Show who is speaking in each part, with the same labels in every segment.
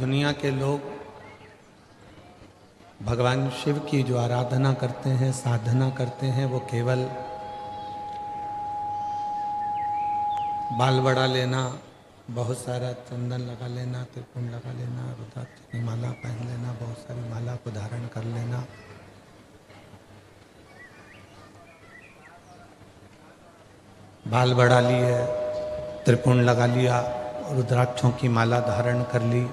Speaker 1: दुनिया के लोग भगवान शिव की जो आराधना करते हैं, साधना करते हैं, वो केवल बाल बड़ा लेना, बहुत सारा चंदन लगा लेना, त्रिपुंड लगा लेना, रुद्राक्ष की माला पहन लेना, बहुत सारी माला को धारण कर लेना, बाल बढ़ा लिए, त्रिपुंड लगा लिया, रुद्राक्षों की माला धारण कर ली,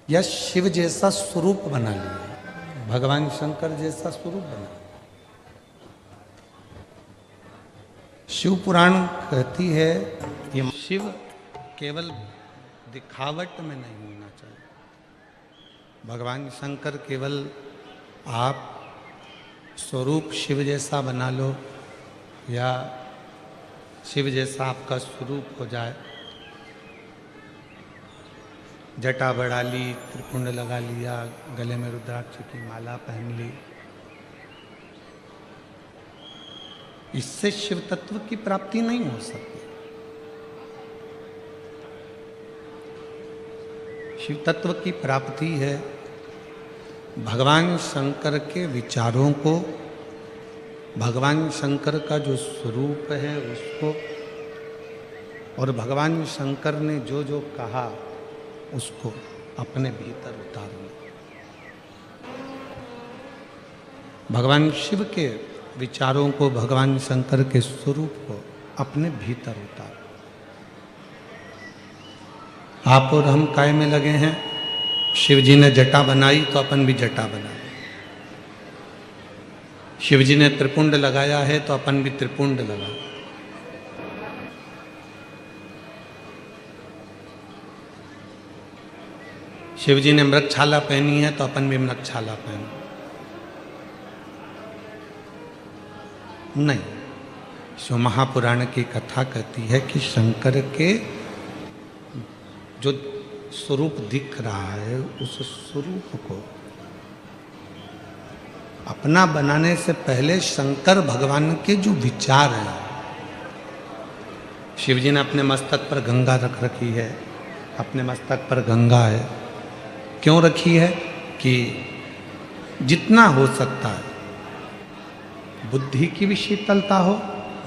Speaker 1: या शिव जैसा स्वरूप बना लिया, भगवान शंकर जैसा स्वरूप बना। शिव पुराण कहती है कि शिव केवल दिखावट में नहीं होना चाहिए। भगवान शंकर केवल आप स्वरूप शिव जैसा बना लो या शिव जैसा आपका स्वरूप हो जाए, जटा बढ़ा ली, त्रिपुंड लगा लिया, गले में रुद्राक्ष की माला पहन ली, इससे शिव तत्व की प्राप्ति नहीं हो सकती। शिव तत्व की प्राप्ति है भगवान शंकर के विचारों को, भगवान शंकर का जो स्वरूप है उसको, और भगवान शंकर ने जो जो कहा उसको अपने भीतर उतारना। भगवान शिव के विचारों को, भगवान शंकर के स्वरूप को अपने भीतर उतार। आप और हम काय में लगे हैं? शिव जी ने जटा बनाई तो अपन भी जटा बनाए, शिव जी ने त्रिपुंड लगाया है तो अपन भी त्रिपुंड लगा। शिव जी ने मृगछाला पहनी है तो अपन भी मृगछाला पहन। नहीं, शिव महापुराण की कथा कहती है कि शंकर के जो स्वरूप दिख रहा है उस स्वरूप को अपना बनाने से पहले शंकर भगवान के जो विचार हैं, शिव जी ने अपने मस्तक पर गंगा रख रखी है, अपने मस्तक पर गंगा है, क्यों रखी है? कि जितना हो सकता है बुद्धि की भी शीतलता हो,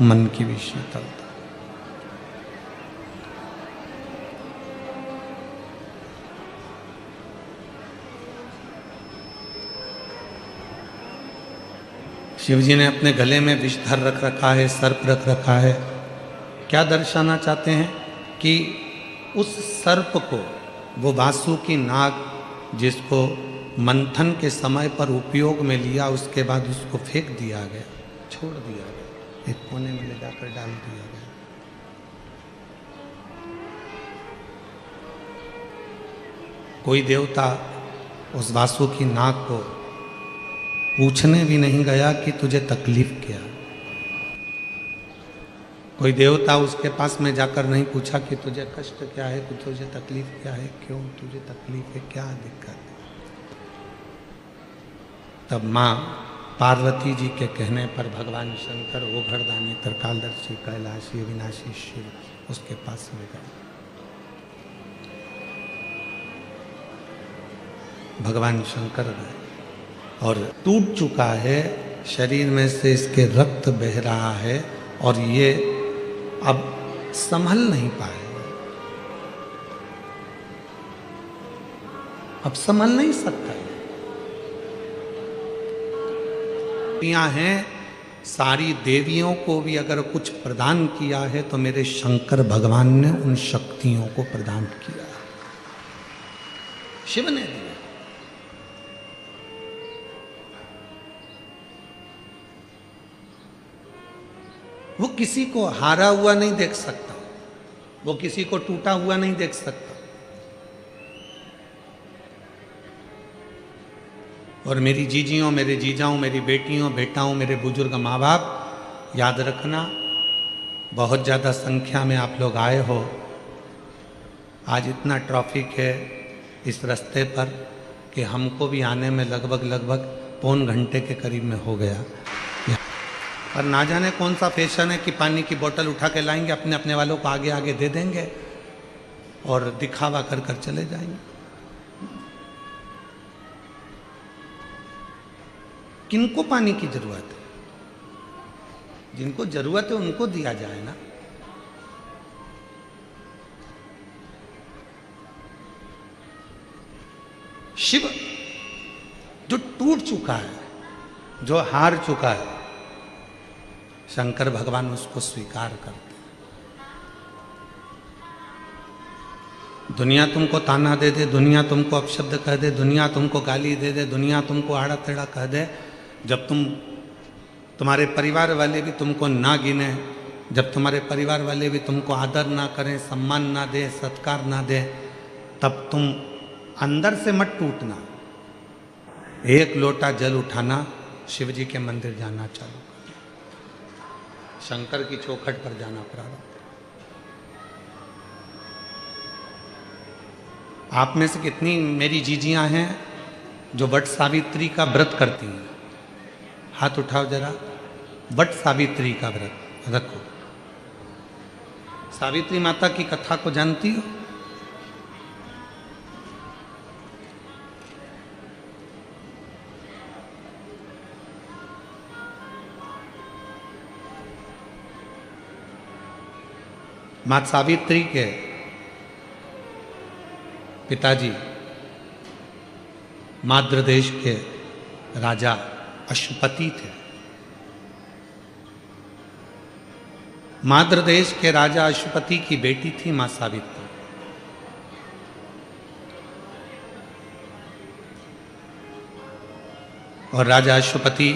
Speaker 1: मन की भी शीतलता। शिव जी ने अपने गले में विषधर रख रखा है, सर्प रख रखा है। क्या दर्शाना चाहते हैं? कि उस सर्प को, वो वासुकी नाग जिसको मंथन के समय पर उपयोग में लिया, उसके बाद उसको फेंक दिया गया, छोड़ दिया गया, एक कोने में ले जाकर डाल दिया गया। कोई देवता उस वासुकी नाग को पूछने भी नहीं गया कि तुझे तकलीफ क्या। कोई देवता उसके पास में जाकर नहीं पूछा कि तुझे कष्ट क्या है, तुझे तकलीफ क्या है, क्यों तुझे तकलीफ है, क्या दिक्कत है। तब माँ पार्वती जी के कहने पर भगवान शंकर ओघड़दानी, त्रिकालदर्शी, कैलाशी, अविनाशी शिव उसके पास में गए। भगवान शंकर गए और टूट चुका है, शरीर में से इसके रक्त बह रहा है और ये अब संभल नहीं पाएगा, अब संभल नहीं सकता। हैं सारी देवियों को भी अगर कुछ प्रदान किया है तो मेरे शंकर भगवान ने उन शक्तियों को प्रदान किया, शिव ने दिया। वो किसी को हारा हुआ नहीं देख सकता, वो किसी को टूटा हुआ नहीं देख सकता। और मेरी जीजियों, मेरे जीजाओं, मेरी बेटियों, बेटाओं, मेरे बुजुर्ग माँ बाप, याद रखना, बहुत ज़्यादा संख्या में आप लोग आए हो। आज इतना ट्रैफिक है इस रास्ते पर कि हमको भी आने में लगभग पौन घंटे के करीब में हो गया। पर ना जाने कौन सा फैशन है कि पानी की बोतल उठा के लाएंगे, अपने अपने वालों को आगे आगे दे देंगे और दिखावा कर कर चले जाएंगे। किनको पानी की जरूरत है? जिनको जरूरत है उनको दिया जाए ना। शिव जो टूट चुका है, जो हार चुका है, शंकर भगवान उसको स्वीकार करते हैं। दुनिया तुमको ताना दे दे, दुनिया तुमको अपशब्द कह दे, दुनिया तुमको गाली दे दे, दुनिया तुमको आड़ा टेढ़ा कह दे, जब तुम्हारे परिवार वाले भी तुमको ना गिने, जब तुम्हारे परिवार वाले भी तुमको आदर ना करें, सम्मान ना दे, सत्कार ना दे, तब तुम अंदर से मत टूटना। एक लोटा जल उठाना, शिव जी के मंदिर जाना चालू कर, शंकर की चौखट पर जाना प्रारंभ। आप में से कितनी मेरी जीजियां हैं जो वट सावित्री का व्रत करती हैं? हाथ उठाओ जरा। वट सावित्री का व्रत रखो। सावित्री माता की कथा को जानती हो? मां सावित्री के पिताजी माद्र देश के राजा अश्वपति थे। माद्र देश के राजा अश्वपति की बेटी थी मां सावित्री। और राजा अश्वपति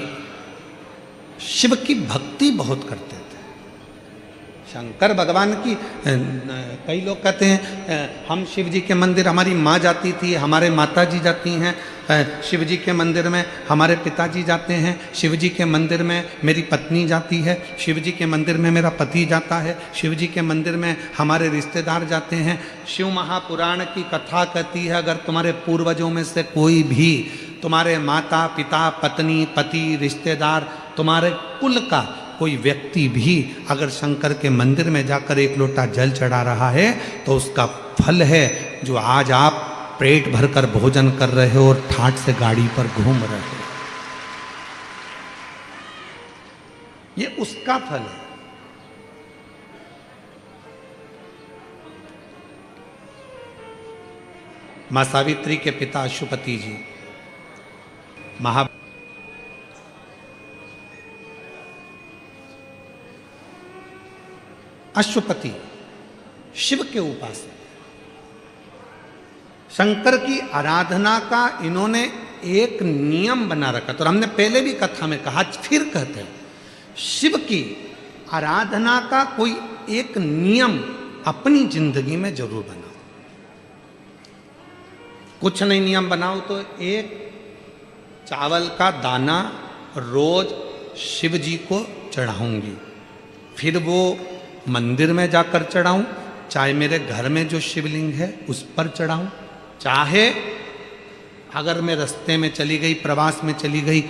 Speaker 1: शिव की भक्ति बहुत करते थे। शंकर भगवान की कई लोग कहते हैं हम शिव जी के मंदिर, हमारी माँ जाती थी, हमारे माता जी जाती हैं, शिव जी के मंदिर में हमारे पिताजी जाते हैं, शिव जी के मंदिर में मेरी पत्नी जाती है, शिव जी के मंदिर में मेरा पति जाता है, शिव जी के मंदिर में हमारे रिश्तेदार जाते हैं। शिव महापुराण की कथा कहती है अगर तुम्हारे पूर्वजों में से कोई भी, तुम्हारे माता पिता पत्नी पति रिश्तेदार, तुम्हारे कुल का कोई व्यक्ति भी अगर शंकर के मंदिर में जाकर एक लोटा जल चढ़ा रहा है तो उसका फल है जो आज आप पेट भरकर भोजन कर रहे हो और ठाट से गाड़ी पर घूम रहे हो, ये उसका फल है। मां सावित्री के पिता अश्वपति जी अश्वपति शिव के उपासक, शंकर की आराधना का इन्होंने एक नियम बना रखा। तो हमने पहले भी कथा में कहा, फिर कहते हैं शिव की आराधना का कोई एक नियम अपनी जिंदगी में जरूर बनाओ। कुछ नहीं नियम बनाओ तो एक चावल का दाना रोज शिव जी को चढ़ाऊंगी, फिर वो मंदिर में जाकर चढ़ाऊं, चाहे मेरे घर में जो शिवलिंग है उस पर चढ़ाऊं, चाहे अगर मैं रास्ते में चली गई, प्रवास में चली गई,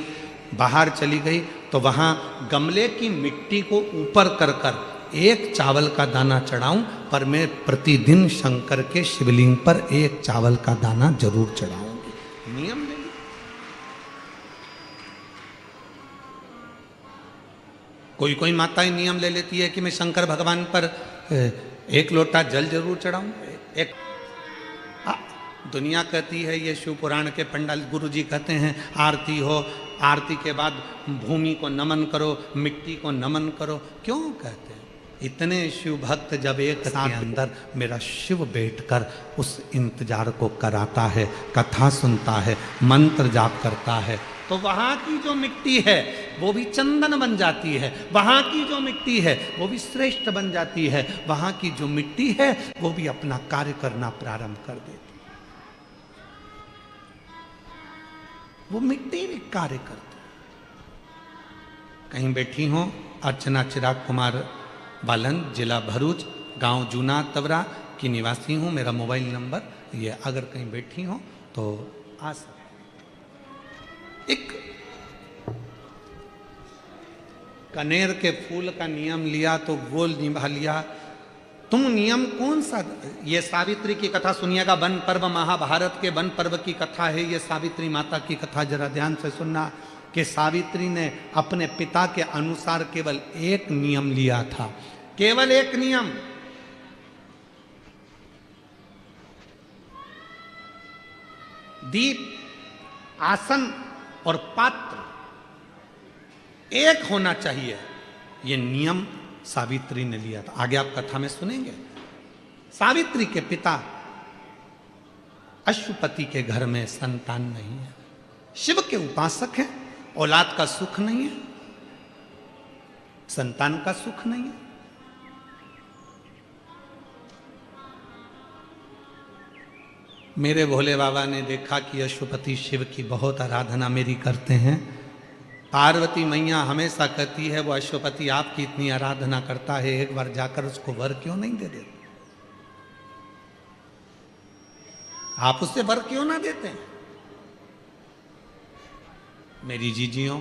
Speaker 1: बाहर चली गई तो वहां गमले की मिट्टी को ऊपर कर कर एक चावल का दाना चढ़ाऊं, पर मैं प्रतिदिन शंकर के शिवलिंग पर एक चावल का दाना जरूर चढ़ाऊंगी। नियम ले लो। कोई कोई माताएं नियम ले लेती है कि मैं शंकर भगवान पर एक लोटा जल जरूर चढ़ाऊं। एक दुनिया कहती है, ये शिव पुराण के पंडाल गुरु जी कहते हैं आरती हो, आरती के बाद भूमि को नमन करो, मिट्टी को नमन करो। क्यों कहते हैं? इतने शिव भक्त जब एक साथ अंदर मेरा शिव बैठकर उस इंतजार को कराता है, कथा सुनता है, मंत्र जाप करता है, तो वहाँ की जो मिट्टी है वो भी चंदन बन जाती है, वहाँ की जो मिट्टी है वो भी श्रेष्ठ बन जाती है, वहाँ की जो मिट्टी है वो भी अपना कार्य करना प्रारंभ कर देती है। वो मिट्टी भी कार्य करती। कहीं बैठी हो, अर्चना चिराग कुमार बालन, जिला भरूच, गांव जूना तवरा की निवासी हूँ। मेरा मोबाइल नंबर ये, अगर कहीं बैठी हो तो आ सकते। एक कनेर के फूल का नियम लिया तो वो निभा लिया, तुम नियम कौन सा? ये सावित्री की कथा सुनिएगा, वन पर्व, महाभारत के वन पर्व की कथा है ये सावित्री माता की कथा। जरा ध्यान से सुनना कि सावित्री ने अपने पिता के अनुसार केवल एक नियम लिया था, केवल एक नियम। दीप, आसन और पात्र एक होना चाहिए, यह नियम सावित्री ने लिया था। आगे आप कथा में सुनेंगे। सावित्री के पिता अश्वपति के घर में संतान नहीं है, शिव के उपासक हैं, औलाद का सुख नहीं है, संतान का सुख नहीं है। मेरे भोले बाबा ने देखा कि अश्वपति शिव की बहुत आराधना मेरी करते हैं। पार्वती मैया हमेशा कहती है वो अश्वपति आपकी इतनी आराधना करता है, एक बार जाकर उसको वर क्यों नहीं दे देते? आप उससे वर क्यों ना देते हैं? मेरी जीजियों,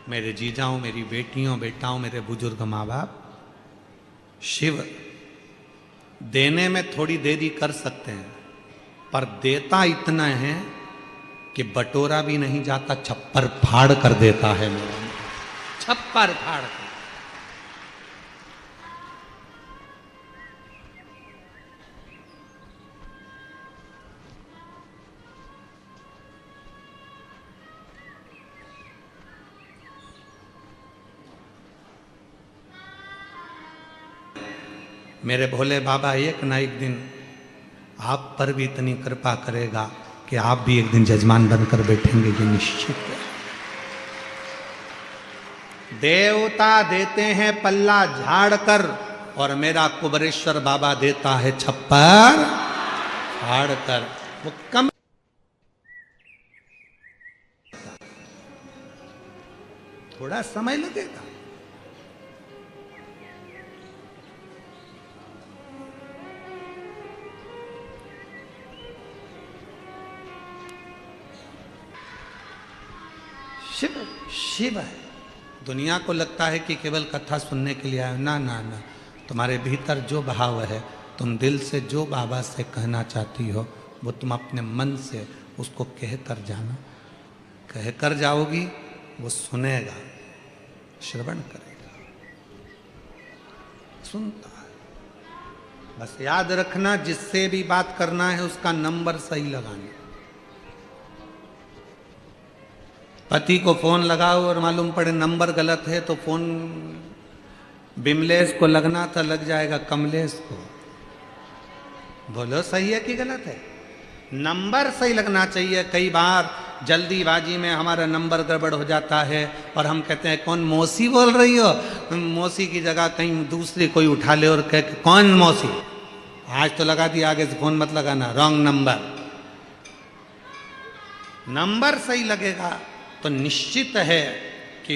Speaker 1: मेरे जीजाओं, मेरी बेटियों, बेटाओं, मेरे बुजुर्ग माँ बाप, शिव देने में थोड़ी देरी कर सकते हैं, पर देता इतना है कि बटोरा भी नहीं जाता, छप्पर फाड़ कर देता है मेरा, छप्पर फाड़ कर। मेरे भोले बाबा एक ना एक दिन आप पर भी इतनी कृपा करेगा कि आप भी एक दिन जजमान बनकर बैठेंगे, ये निश्चित है। देवता देते हैं पल्ला झाड़ कर, और मेरा कुबरेश्वर बाबा देता है छप्पर फाड़ कर। वो कम थोड़ा समय लगेगा, शिव शिव है। दुनिया को लगता है कि केवल कथा सुनने के लिए आए, ना ना ना, तुम्हारे भीतर जो भाव है, तुम दिल से जो बाबा से कहना चाहती हो, वो तुम अपने मन से उसको कह कर जाना। कह कर जाओगी, वो सुनेगा, श्रवण करेगा, सुनता है। बस याद रखना, जिससे भी बात करना है उसका नंबर सही लगाना। पति को फोन लगाओ और मालूम पड़े नंबर गलत है, तो फोन बिमलेश को लगना था, लग जाएगा कमलेश को। बोलो सही है कि गलत है? नंबर सही लगना चाहिए। कई बार जल्दीबाजी में हमारा नंबर गड़बड़ हो जाता है और हम कहते हैं कौन मौसी बोल रही हो? मौसी की जगह कहीं दूसरी कोई उठा ले और कह कौन मौसी, आज तो लगा दिया, आगे से फोन मत लगाना, रॉन्ग नंबर। नंबर सही लगेगा तो निश्चित है कि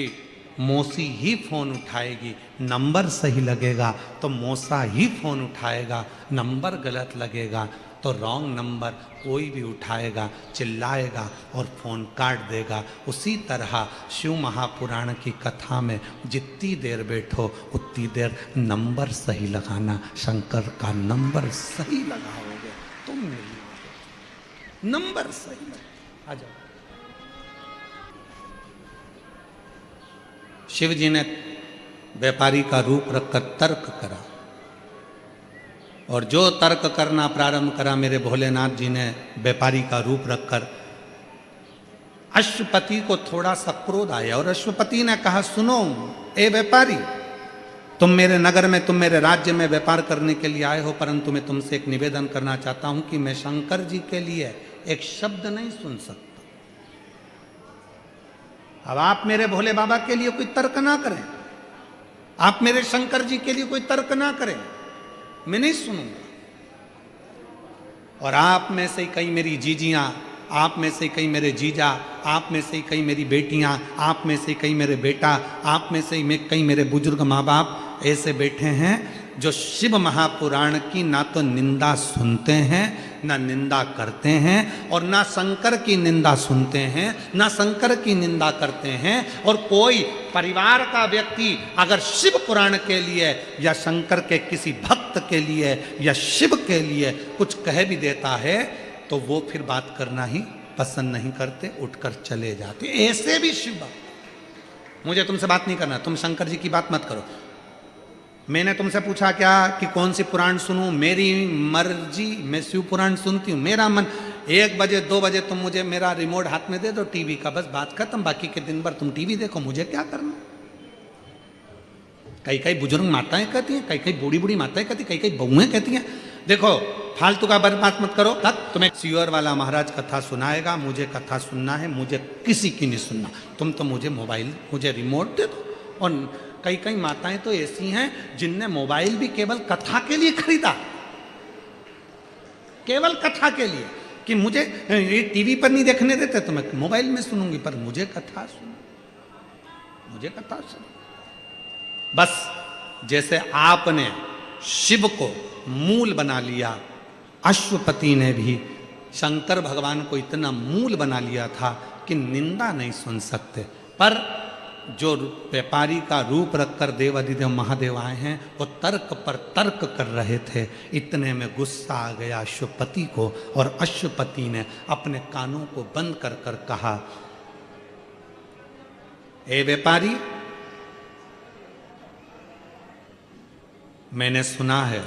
Speaker 1: मौसी ही फोन उठाएगी। नंबर सही लगेगा तो मौसा ही फोन उठाएगा। नंबर गलत लगेगा तो रॉन्ग नंबर कोई भी उठाएगा, चिल्लाएगा और फोन काट देगा। उसी तरह शिव महापुराण की कथा में जितनी देर बैठो उतनी देर नंबर सही लगाना। शंकर का नंबर सही लगाओगे तुम मिलोगे, नंबर सही लगा। आ जाओ। शिव जी ने व्यापारी का रूप रखकर तर्क करा, और जो तर्क करना प्रारंभ करा, मेरे भोलेनाथ जी ने व्यापारी का रूप रखकर अश्वपति को थोड़ा सा क्रोध आया, और अश्वपति ने कहा सुनो ए व्यापारी, तुम मेरे नगर में, तुम मेरे राज्य में व्यापार करने के लिए आए हो, परंतु मैं तुमसे एक निवेदन करना चाहता हूं कि मैं शंकर जी के लिए एक शब्द नहीं सुन सकता। अब आप मेरे भोले बाबा के लिए कोई तर्क ना करें, आप मेरे शंकर जी के लिए कोई तर्क ना करें, मैं नहीं सुनूंगा। और आप में से कई मेरी जीजियां, आप में से कई मेरे जीजा, आप में से कई मेरी बेटियां, आप में से कई मेरे बेटा, आप में से कई मेरे बुजुर्ग माँ बाप ऐसे बैठे हैं जो शिव महापुराण की ना तो निंदा सुनते हैं, ना निंदा करते हैं और ना शंकर की निंदा सुनते हैं, ना शंकर की निंदा करते हैं। और कोई परिवार का व्यक्ति अगर शिव पुराण के लिए या शंकर के किसी भक्त के लिए या शिव के लिए कुछ कह भी देता है तो वो फिर बात करना ही पसंद नहीं करते, उठकर चले जाते। ऐसे भी शिव भक्त, मुझे तुमसे बात नहीं करना, तुम शंकर जी की बात मत करो। मैंने तुमसे पूछा क्या कि कौन सी पुराण सुनूं, मेरी मर्जी, मैं शिव पुराण सुनती हूँ, मेरा मन। 1 बजे 2 बजे तुम मुझे मेरा रिमोट हाथ में दे दो टीवी का, बस बात खत्म। बाकी के दिन भर तुम टीवी देखो, मुझे क्या करना। कई कई बुजुर्ग माताएं कहती हैं, कई कई बूढ़ी बूढ़ी माताएं कहती, कई कई बहुएं कहती हैं, देखो फालतू का बात मत करो। तक तुम्हें सियोर वाला महाराज कथा सुनाएगा, मुझे कथा सुनना है, मुझे किसी की नहीं सुनना। तुम तो मुझे मोबाइल, मुझे रिमोट दे दो। और कई कई माताएं तो ऐसी हैं जिनने मोबाइल भी केवल कथा के लिए खरीदा, केवल कथा के लिए, कि मुझे ये टीवी पर नहीं देखने देते तो मैं मोबाइल में सुनूंगी, पर मुझे कथा सुनो, मुझे कथा सुनो। बस जैसे आपने शिव को मूल बना लिया, अश्वपति ने भी शंकर भगवान को इतना मूल बना लिया था कि निंदा नहीं सुन सकते। पर जो व्यापारी का रूप रखकर देवाधिदेव महादेव आए हैं वो तर्क पर तर्क कर रहे थे। इतने में गुस्सा आ गया अश्वपति को, और अश्वपति ने अपने कानों को बंद कर कर कहा, ए व्यापारी, मैंने सुना है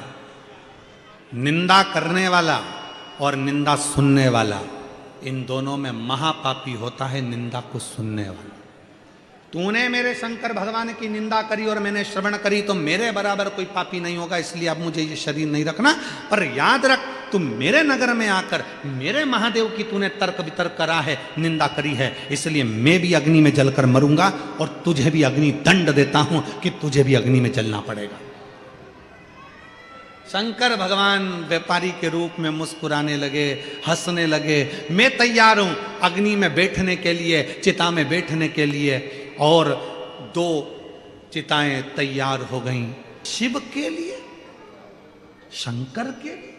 Speaker 1: निंदा करने वाला और निंदा सुनने वाला, इन दोनों में महापापी होता है निंदा को सुनने वाला। तूने मेरे शंकर भगवान की निंदा करी और मैंने श्रवण करी तो मेरे बराबर कोई पापी नहीं होगा, इसलिए अब मुझे ये शरीर नहीं रखना। पर याद रख, तुम मेरे नगर में आकर मेरे महादेव की तूने तर्क वितर्क करा है, निंदा करी है, इसलिए मैं भी अग्नि में जलकर मरूंगा और तुझे भी अग्नि दंड देता हूं कि तुझे भी अग्नि में जलना पड़ेगा। शंकर भगवान व्यापारी के रूप में मुस्कुराने लगे, हंसने लगे। मैं तैयार हूं अग्नि में बैठने के लिए, चिता में बैठने के लिए। और 2 चिताएं तैयार हो गईं, शिव के लिए, शंकर के लिए।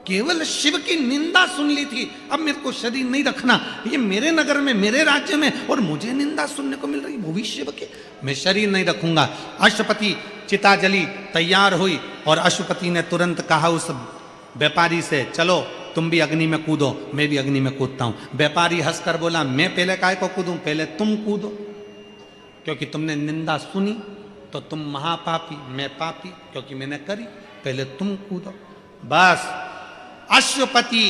Speaker 1: केवल शिव की निंदा सुन ली थी, अब मेरे को शरीर नहीं रखना, ये मेरे नगर में, मेरे राज्य में, और मुझे निंदा सुनने को मिल रही, वो भी शिव के, मैं शरीर नहीं रखूंगा। अश्वपति, चिता जली, तैयार हुई, और अश्वपति ने तुरंत कहा उस व्यापारी से, चलो तुम भी अग्नि में कूदो, मैं भी अग्नि में कूदता हूं। व्यापारी हंसकर बोला, मैं पहले काहे को कूदूं, पहले तुम कूदो, क्योंकि तुमने निंदा सुनी तो तुम महापापी, मैं पापी क्योंकि मैंने करी, पहले तुम कूदो। बस अश्वपति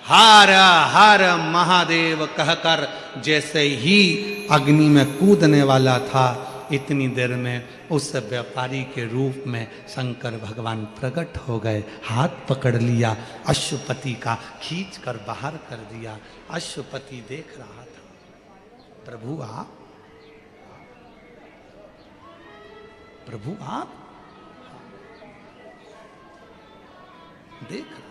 Speaker 1: हर हर महादेव कहकर जैसे ही अग्नि में कूदने वाला था, इतनी देर में उस व्यापारी के रूप में शंकर भगवान प्रकट हो गए। हाथ पकड़ लिया अश्वपति का, खींच कर बाहर कर दिया। अश्वपति देख रहा था, प्रभु आप, प्रभु आप, देख रहा था।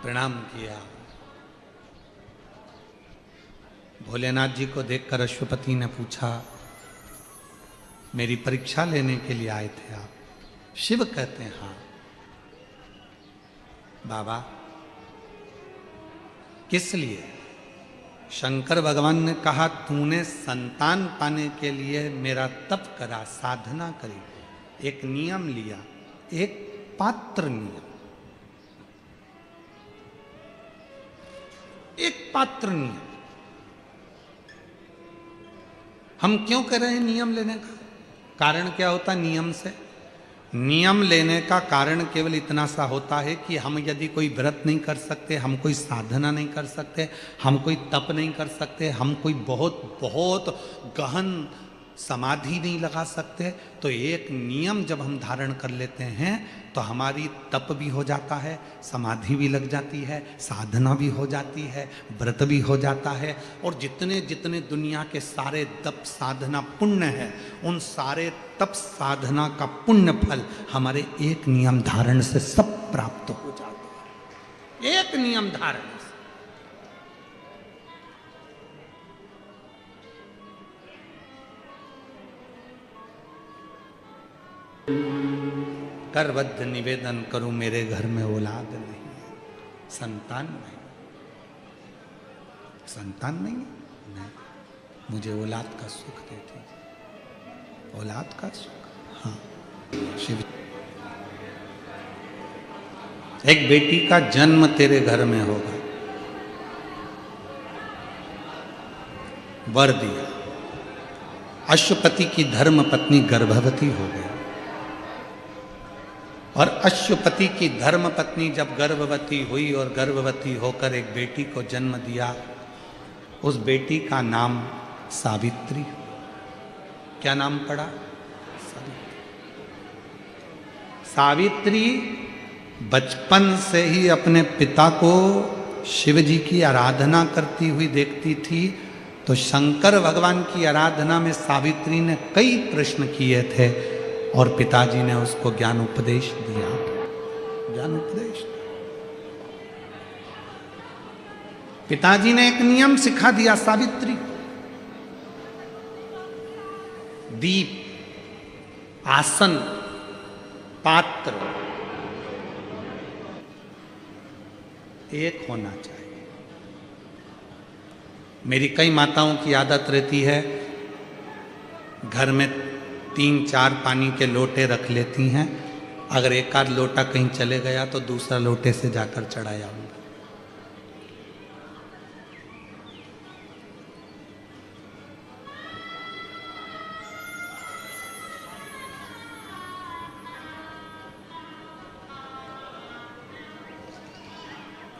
Speaker 1: प्रणाम किया। भोलेनाथ जी को देखकर अश्वपति ने पूछा, मेरी परीक्षा लेने के लिए आए थे आप? शिव कहते हैं हाँ। बाबा किस लिए? शंकर भगवान ने कहा, तूने संतान पाने के लिए मेरा तप करा, साधना करी, एक नियम लिया, एक पात्र नियम, एक पात्र नियम। हम क्यों कर रहे हैं नियम लेने का? कारण क्या होता है नियम से? नियम लेने का कारण केवल इतना सा होता है कि हम यदि कोई व्रत नहीं कर सकते, हम कोई साधना नहीं कर सकते, हम कोई तप नहीं कर सकते, हम कोई बहुत बहुत गहन समाधि नहीं लगा सकते, तो एक नियम जब हम धारण कर लेते हैं तो हमारी तप भी हो जाता है, समाधि भी लग जाती है, साधना भी हो जाती है, व्रत भी हो जाता है। और जितने जितने दुनिया के सारे तप साधना पुण्य है, उन सारे तप साधना का पुण्य फल हमारे एक नियम धारण से सब प्राप्त हो जाता है। एक नियम धारण से। करबद्ध निवेदन करूं, मेरे घर में औलाद नहीं है, संतान नहीं, संतान नहीं है, नहीं, मुझे औलाद का सुख दे दीजिए, औलाद का सुख। हाँ शिव, एक बेटी का जन्म तेरे घर में होगा, वर दिया। अश्वपति की धर्म पत्नी गर्भवती हो गई, और अश्वपति की धर्म पत्नी जब गर्भवती हुई और गर्भवती होकर एक बेटी को जन्म दिया, उस बेटी का नाम सावित्री। क्या नाम पड़ा? सावित्री। सावित्री बचपन से ही अपने पिता को शिव जी की आराधना करती हुई देखती थी, तो शंकर भगवान की आराधना में सावित्री ने कई प्रश्न किए थे और पिताजी ने उसको ज्ञान उपदेश दिया। ज्ञान उपदेश, पिताजी ने एक नियम सिखा दिया सावित्री, दीप, आसन, पात्र एक होना चाहिए। मेरी कई माताओं की आदत रहती है, घर में 3-4 पानी के लोटे रख लेती हैं, अगर एक आध लोटा कहीं चले गया तो दूसरा लोटे से जाकर चढ़ा आऊंगा।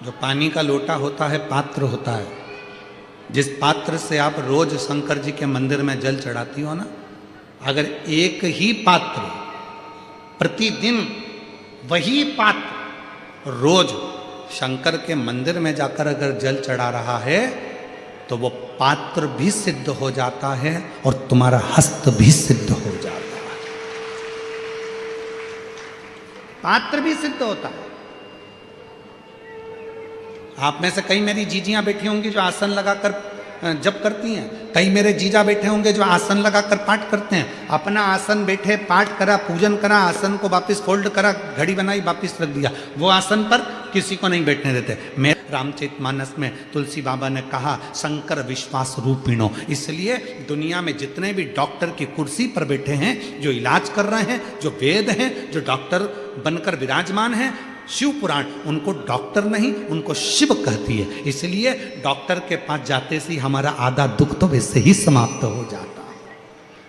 Speaker 1: जो पानी का लोटा होता है, पात्र होता है, जिस पात्र से आप रोज शंकर जी के मंदिर में जल चढ़ाती हो ना, अगर एक ही पात्र प्रतिदिन वही पात्र रोज शंकर के मंदिर में जाकर अगर जल चढ़ा रहा है, तो वो पात्र भी सिद्ध हो जाता है और तुम्हारा हस्त भी सिद्ध हो जाता है। पात्र भी सिद्ध होता है। आप में से कई मेरी जीजियां बैठी होंगी जो आसन लगाकर जप करती हैं, कई मेरे जीजा बैठे होंगे जो आसन लगाकर पाठ करते हैं। अपना आसन बैठे, पाठ करा, पूजन करा, आसन को वापस फोल्ड करा, घड़ी बनाई, वापस रख दिया, वो आसन पर किसी को नहीं बैठने देते। मैं रामचरितमानस में तुलसी बाबा ने कहा शंकर विश्वास रूपिणो, इसलिए दुनिया में जितने भी डॉक्टर की कुर्सी पर बैठे हैं, जो इलाज कर रहे हैं, जो वेद हैं, जो डॉक्टर बनकर विराजमान हैं, शिव पुराण उनको डॉक्टर नहीं, उनको शिव कहती है। इसलिए डॉक्टर के पास जाते से हमारा आधा दुख तो वैसे ही समाप्त हो जाता है।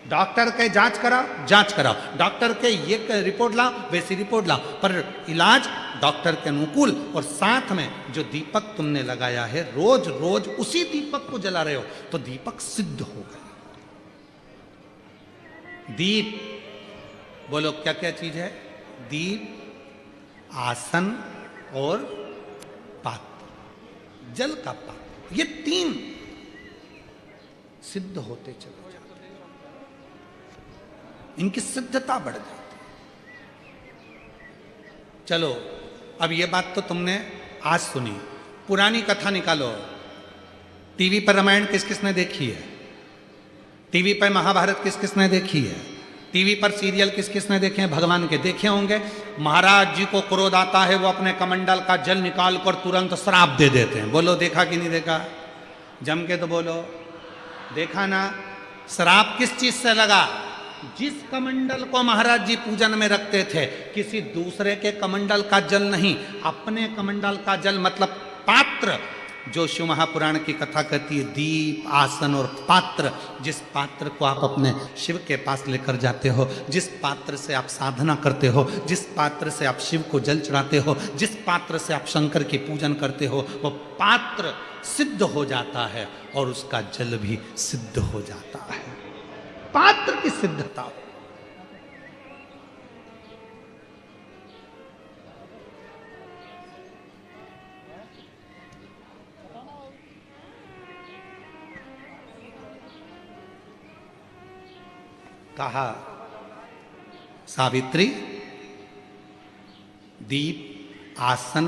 Speaker 1: डॉक्टर के जांच कराओ, डॉक्टर के ये रिपोर्ट लाओ, वैसी रिपोर्ट लाओ, पर इलाज डॉक्टर के अनुकूल। और साथ में जो दीपक तुमने लगाया है, रोज रोज उसी दीपक को जला रहे हो, तो दीपक सिद्ध हो गया। दीप, बोलो क्या क्या चीज है? दीप, आसन और पात्र, जल का पात्र, ये 3 सिद्ध होते चले जाते हैं, इनकी सिद्धता बढ़ जाती है। चलो अब ये बात तो तुमने आज सुनी, पुरानी कथा निकालो। टीवी पर रामायण किस किसने देखी है? टीवी पर महाभारत किस किसने देखी है? टीवी पर सीरियल किस किसने देखे हैं? भगवान के देखे होंगे। महाराज जी को क्रोध आता है, वो अपने कमंडल का जल निकाल कर तुरंत श्राप दे देते हैं। बोलो देखा कि नहीं देखा? जम के तो बोलो, देखा ना? श्राप किस चीज से लगा? जिस कमंडल को महाराज जी पूजन में रखते थे, किसी दूसरे के कमंडल का जल नहीं, अपने कमंडल का जल, मतलब पात्र, जो शिव महापुराण की कथा कहती है, दीप, आसन और पात्र। जिस पात्र को आप अपने शिव के पास लेकर जाते हो, जिस पात्र से आप साधना करते हो, जिस पात्र से आप शिव को जल चढ़ाते हो, जिस पात्र से आप शंकर की पूजन करते हो, वो पात्र सिद्ध हो जाता है और उसका जल भी सिद्ध हो जाता है। पात्र की सिद्धता। कहा सावित्री, दीप, आसन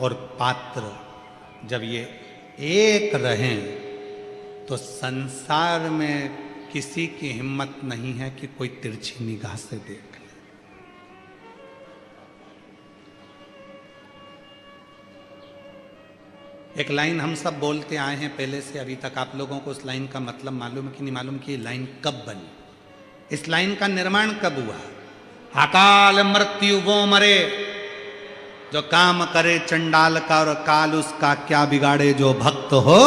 Speaker 1: और पात्र जब ये एक रहें तो संसार में किसी की हिम्मत नहीं है कि कोई तिरछी निगाह से देख ले। एक लाइन हम सब बोलते आए हैं पहले से अभी तक। आप लोगों को उस लाइन का मतलब मालूम है कि नहीं मालूम कि ये लाइन कब बनी, इस लाइन का निर्माण कब हुआ? अकाल मृत्यु वो मरे जो काम करे चंडाल का, और काल उसका क्या बिगाड़े जो भक्त हो।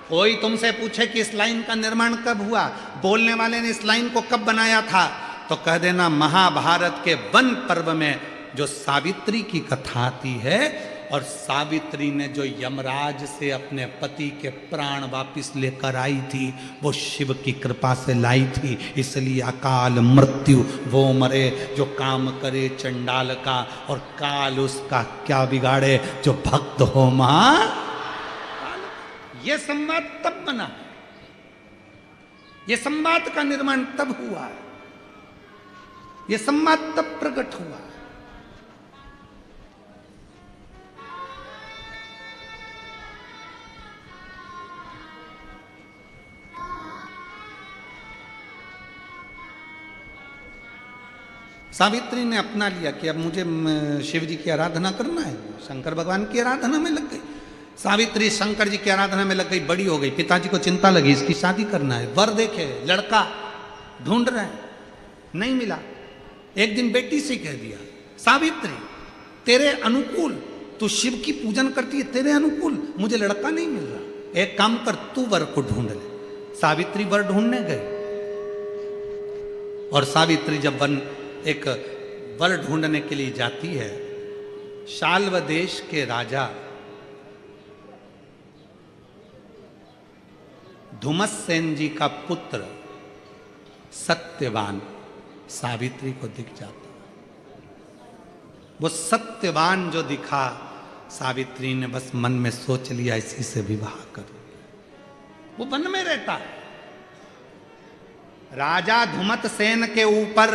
Speaker 1: कोई तुमसे पूछे कि इस लाइन का निर्माण कब हुआ, बोलने वाले ने इस लाइन को कब बनाया था, तो कह देना महाभारत के वन पर्व में जो सावित्री की कथा आती है, और सावित्री ने जो यमराज से अपने पति के प्राण वापिस लेकर आई थी, वो शिव की कृपा से लाई थी। इसलिए अकाल मृत्यु वो मरे जो काम करे चंडाल का, और काल उसका क्या बिगाड़े जो भक्त हो महा। ये संवाद तब बना, ये संवाद का निर्माण तब हुआ, ये संवाद तब प्रकट हुआ। सावित्री ने अपना लिया कि अब मुझे शिव जी की आराधना करना है, शंकर भगवान की आराधना में लग गई। सावित्री शंकर जी की आराधना में लग गई, बड़ी हो गई, पिताजी को चिंता लगी इसकी शादी करना है, वर देखे, लड़का ढूंढ रहे हैं, नहीं मिला। एक दिन बेटी से कह दिया, सावित्री तेरे अनुकूल, तू शिव की पूजन करती है, तेरे अनुकूल मुझे लड़का नहीं मिल रहा, एक काम कर तू वर को ढूंढ ले। सावित्री वर ढूंढने गई, और सावित्री जब एक वर ढूंढने के लिए जाती है, शाल्व देश के राजा धुमस्सेन जी का पुत्र सत्यवान सावित्री को दिख जाता। वो सत्यवान जो दिखा, सावित्री ने बस मन में सोच लिया इसी से विवाह करो। वो वन में रहता है। राजा धुमतसेन के ऊपर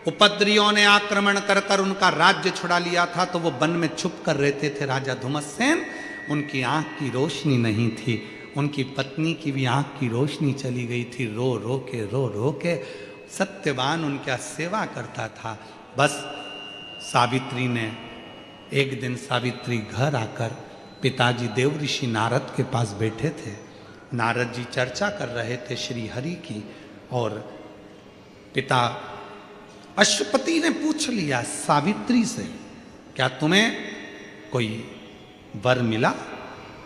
Speaker 1: उपद्रवियों ने आक्रमण कर कर उनका राज्य छुड़ा लिया था, तो वो वन में छुप कर रहते थे राजा धुमतसेन। उनकी आंख की रोशनी नहीं थी, उनकी पत्नी की भी आंख की रोशनी चली गई थी। रो रो के सत्यवान उनका सेवा करता था। बस सावित्री ने एक दिन, सावित्री घर आकर, पिताजी देवऋषि नारद के पास बैठे थे, नारद जी चर्चा कर रहे थे श्री हरि की, और पिता अश्वपति ने पूछ लिया सावित्री से, क्या तुम्हें कोई वर मिला?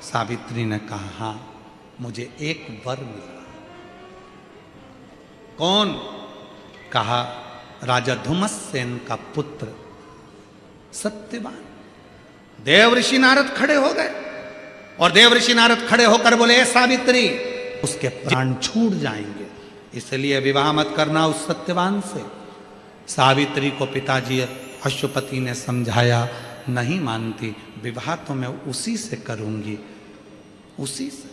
Speaker 1: सावित्री ने कहा, हाँ मुझे एक वर मिला। कौन? कहा, राजा धुमस्सेन का पुत्र सत्यवान। देवऋषि नारद खड़े हो गए, और देवऋषि नारद खड़े होकर बोले, सावित्री उसके प्राण छूट जाएंगे, इसलिए विवाह मत करना उस सत्यवान से। सावित्री को पिताजी अश्वपति ने समझाया, नहीं मानती, विवाह तो मैं उसी से करूंगी, उसी से।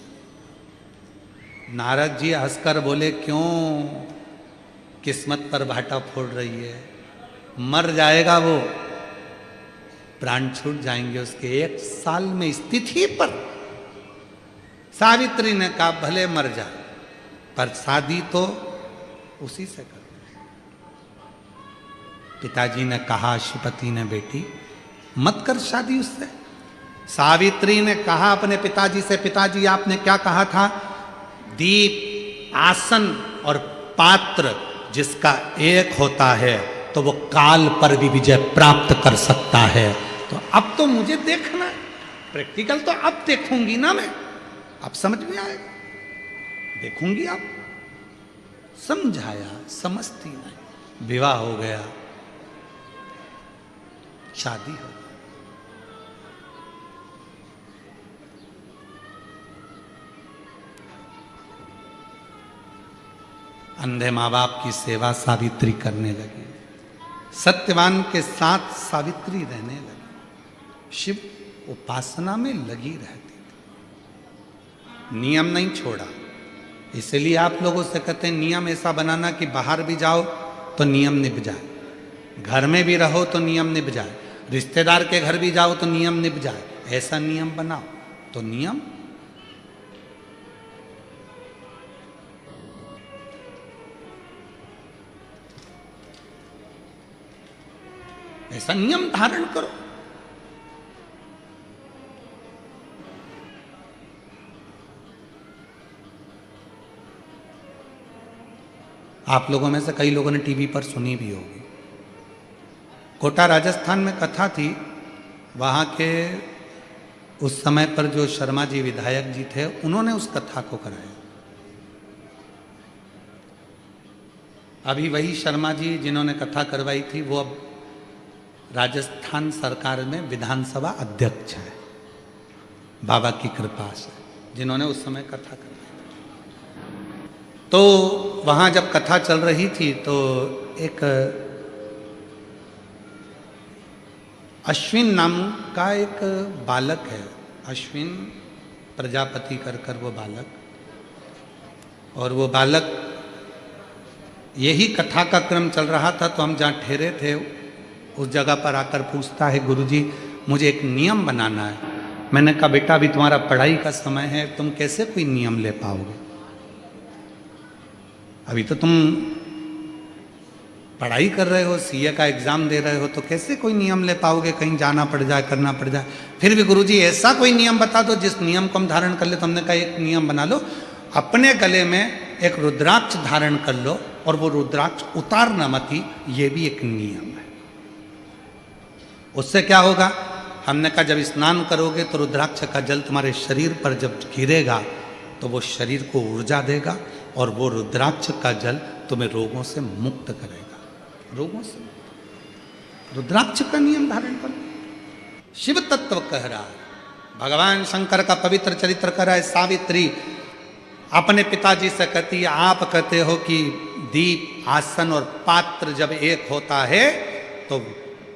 Speaker 1: नारद जी हंसकर बोले, क्यों किस्मत पर भाटा फोड़ रही है? मर जाएगा वो, प्राण छूट जाएंगे उसके 1 साल में स्थिति पर। सावित्री ने कहा, भले मर जाए, पर शादी तो उसी से कर। पिताजी ने कहा, अश्वपति ने, बेटी मत कर शादी उससे। सावित्री ने कहा अपने पिताजी से, पिताजी आपने क्या कहा था? दीप, आसन और पात्र जिसका एक होता है तो वो काल पर भी विजय प्राप्त कर सकता है। तो अब तो मुझे देखना है, प्रैक्टिकल तो अब देखूंगी ना मैं, अब समझ में आएगा, देखूंगी अब। समझाया, समझती नहीं, विवाह हो गया, शादी हो गई। अंधे माँ बाप की सेवा सावित्री करने लगी, सत्यवान के साथ सावित्री रहने लगी, शिव उपासना में लगी रहती थी, नियम नहीं छोड़ा। इसलिए आप लोगों से कहते हैं नियम ऐसा बनाना कि बाहर भी जाओ तो नियम निभ जाए, घर में भी रहो तो नियम निभ जाए, रिश्तेदार के घर भी जाओ तो नियम निभ जाए। ऐसा नियम बनाओ तो नियम ऐसा नियम धारण करो। आप लोगों में से कई लोगों ने टीवी पर सुनी भी होगी। कोटा राजस्थान में कथा थी। वहाँ के उस समय पर जो शर्मा जी विधायक जी थे, उन्होंने उस कथा को कराया। अभी वही शर्मा जी जिन्होंने कथा करवाई थी, वो अब राजस्थान सरकार में विधानसभा अध्यक्ष है, बाबा की कृपा से, जिन्होंने उस समय कथा करवाई। तो वहाँ जब कथा चल रही थी तो एक अश्विन नाम का एक बालक है, अश्विन प्रजापति कर वो बालक, और वो बालक, यही कथा का क्रम चल रहा था तो हम जहाँ ठहरे थे उस जगह पर आकर पूछता है, गुरुजी मुझे एक नियम बनाना है। मैंने कहा बेटा अभी तुम्हारा पढ़ाई का समय है, तुम कैसे कोई नियम ले पाओगे, अभी तो तुम पढ़ाई कर रहे हो, सीए का एग्जाम दे रहे हो, तो कैसे कोई नियम ले पाओगे, कहीं जाना पड़ जाए, करना पड़ जाए। फिर भी गुरुजी ऐसा कोई नियम बता दो जिस नियम को हम धारण कर ले। तो हमने कहा एक नियम बना लो, अपने गले में एक रुद्राक्ष धारण कर लो और वो रुद्राक्ष उतारना मत ही, ये भी एक नियम है। उससे क्या होगा? हमने कहा जब स्नान करोगे तो रुद्राक्ष का जल तुम्हारे शरीर पर जब गिरेगा तो वो शरीर को ऊर्जा देगा और वो रुद्राक्ष का जल तुम्हें रोगों से मुक्त करेगा, रोगों से। रुद्राक्ष का नियम धारण करो। शिव तत्व कह रहा है, भगवान शंकर का पवित्र चरित्र कर रहा है। सावित्री अपने पिताजी से कहती है, आप कहते हो कि दीप, आसन और पात्र जब एक होता है तो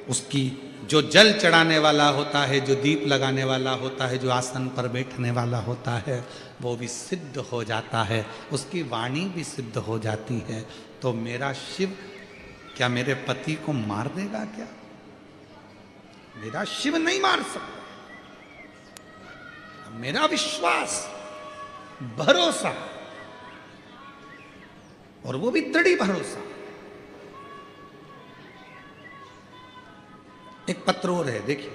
Speaker 1: उसकी जो जल चढ़ाने वाला होता है, जो दीप लगाने वाला होता है, जो आसन पर बैठने वाला होता है, वो भी सिद्ध हो जाता है, उसकी वाणी भी सिद्ध हो जाती है। तो मेरा शिव क्या मेरे पति को मार देगा क्या? मेरा शिव नहीं मार सकता। मेरा विश्वास, भरोसा, और वो भी दृढ़ भरोसा। एक पत्र और है, देखिए।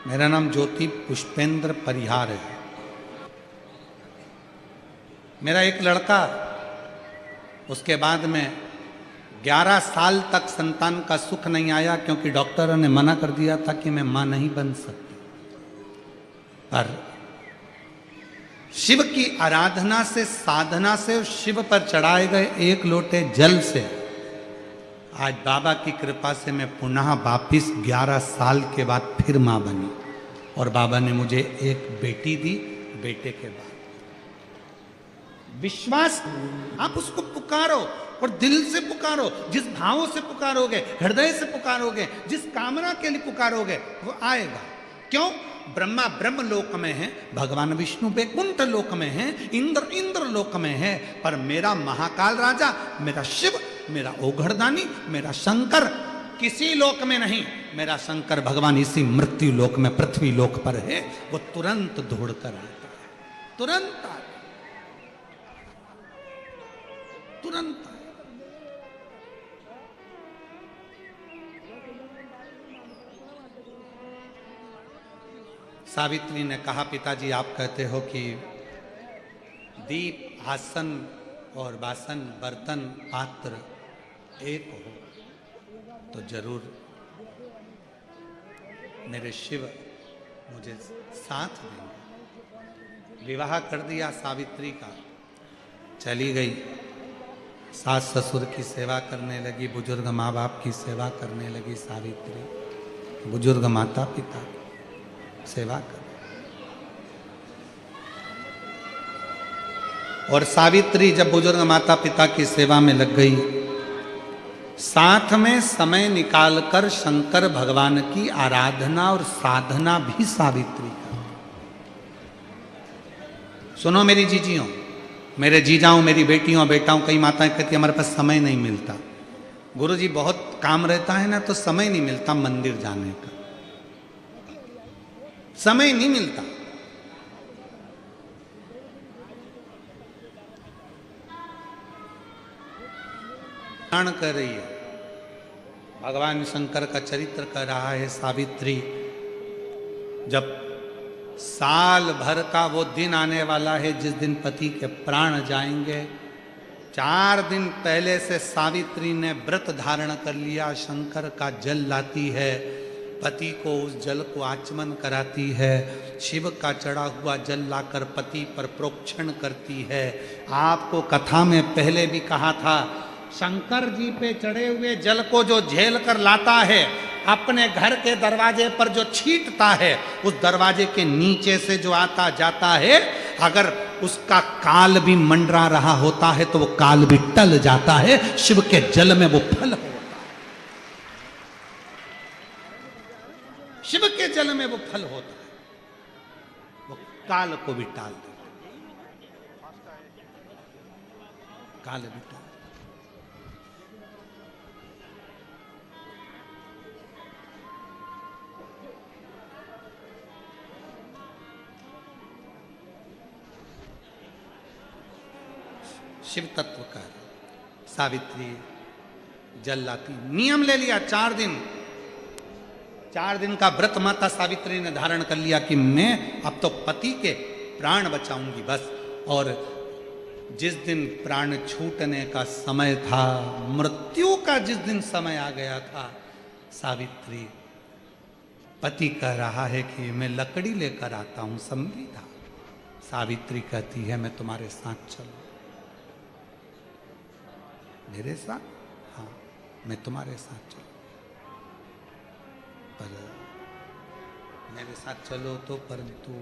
Speaker 1: मेरा नाम ज्योति पुष्पेंद्र परिहार है। मेरा एक लड़का, उसके बाद में 11 साल तक संतान का सुख नहीं आया क्योंकि डॉक्टरों ने मना कर दिया था कि मैं मां नहीं बन सकती। पर शिव की आराधना से, साधना से, शिव पर चढ़ाए गए एक लोटे जल से आज बाबा की कृपा से मैं पुनः वापिस 11 साल के बाद फिर मां बनी और बाबा ने मुझे एक बेटी दी। बेटे के बाद विश्वास, आप उसको पुकारो और दिल से पुकारो, जिस भावों से पुकारोगे, हृदय से पुकारोगे, जिस कामना के लिए पुकारोगे वो आएगा। क्यों? ब्रह्मा ब्रह्म लोक में है, भगवान विष्णु वैकुंठ लोक में है, इंद्र इंद्र लोक में है, पर मेरा महाकाल राजा, मेरा शिव, मेरा ओघड़दानी, मेरा शंकर किसी लोक में नहीं। मेरा शंकर भगवान इसी मृत्यु लोक में, पृथ्वी लोक पर है। वो तुरंत दौड़ कर आता है, तुरंत आता, तुरंत। सावित्री ने कहा, पिताजी आप कहते हो कि दीप, आसन और बासन, बर्तन, पात्र एक हो, तो जरूर मेरे शिव मुझे साथ देंगे। विवाह कर दिया सावित्री का। चली गई, सास ससुर की सेवा करने लगी, बुजुर्ग माँ बाप की सेवा करने लगी सावित्री, बुजुर्ग माता पिता की सेवा कर। और सावित्री जब बुजुर्ग माता पिता की सेवा में लग गई, साथ में समय निकालकर शंकर भगवान की आराधना और साधना भी सावित्री का। सुनो मेरी जीजियों, मेरे जीजाओं, मेरी बेटियों बेटाओं, कई माताएं कहती हमारे पास समय नहीं मिलता, गुरुजी बहुत काम रहता है ना, तो समय नहीं मिलता मंदिर जाने का, समय नहीं मिलता। कर रही है, भगवान शंकर का चरित्र कर रहा है सावित्री। जब साल भर का वो दिन आने वाला है जिस दिन पति के प्राण जाएंगे, 4 दिन पहले से सावित्री ने व्रत धारण कर लिया, शंकर का जल लाती है, पति को उस जल को आचमन कराती है, शिव का चढ़ा हुआ जल लाकर पति पर प्रोक्षण करती है। आपको कथा में पहले भी कहा था, शंकर जी पे चढ़े हुए जल को जो झेल कर लाता है, अपने घर के दरवाजे पर जो छींटता है, उस दरवाजे के नीचे से जो आता जाता है, अगर उसका काल भी मंडरा रहा होता है तो वो काल भी टल जाता है। शिव के जल में वो फल होता है, शिव के जल में वो फल होता है, वो काल को भी टाल देता है, काल भी टाल। शिव तत्व का सावित्री जल लाती, नियम ले लिया 4 दिन, 4 दिन का व्रत माता सावित्री ने धारण कर लिया कि मैं अब तो पति के प्राण बचाऊंगी बस। और जिस दिन प्राण छूटने का समय था, मृत्यु का जिस दिन समय आ गया था, सावित्री, पति कह रहा है कि मैं लकड़ी लेकर आता हूं, संविधा, सावित्री कहती है मैं तुम्हारे साथ चलूं, मेरे साथ, हाँ मैं तुम्हारे साथ चलूं, पर मेरे साथ चलो तो परंतु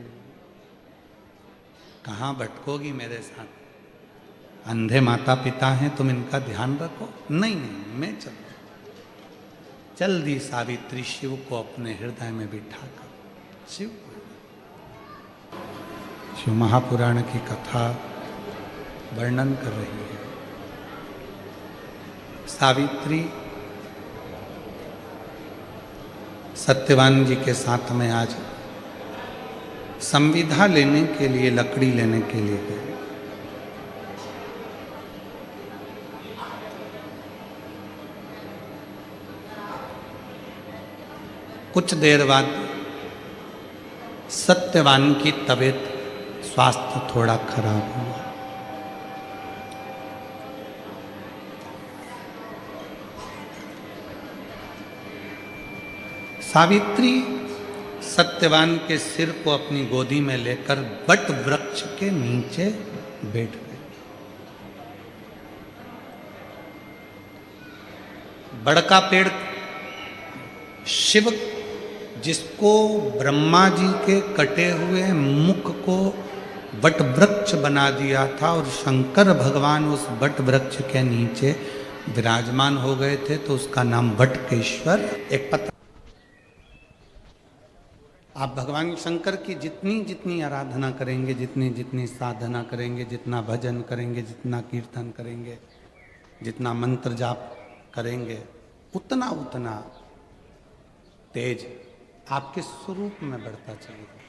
Speaker 1: कहाँ भटकोगी मेरे साथ, अंधे माता पिता हैं, तुम इनका ध्यान रखो। नहीं नहीं मैं चलूं। चल दी सावित्री शिव को अपने हृदय में बिठाकर, शिव महापुराण की कथा वर्णन कर रही है। सावित्री सत्यवान जी के साथ में आज संविधा लेने के लिए, लकड़ी लेने के लिए गए। कुछ देर बाद सत्यवान की तबीयत, स्वास्थ्य थोड़ा खराब हुआ। सावित्री सत्यवान के सिर को अपनी गोदी में लेकर वट वृक्ष के नीचे बैठ गई। बड़का पेड़ शिव, जिसको ब्रह्मा जी के कटे हुए मुख को वट वृक्ष बना दिया था, और शंकर भगवान उस वट वृक्ष के नीचे विराजमान हो गए थे, तो उसका नाम वटकेश्वर। एक पता, आप भगवान शंकर की जितनी जितनी आराधना करेंगे, जितनी जितनी साधना करेंगे, जितना भजन करेंगे, जितना कीर्तन करेंगे, जितना मंत्र जाप करेंगे, उतना उतना तेज आपके स्वरूप में बढ़ता चलेगा।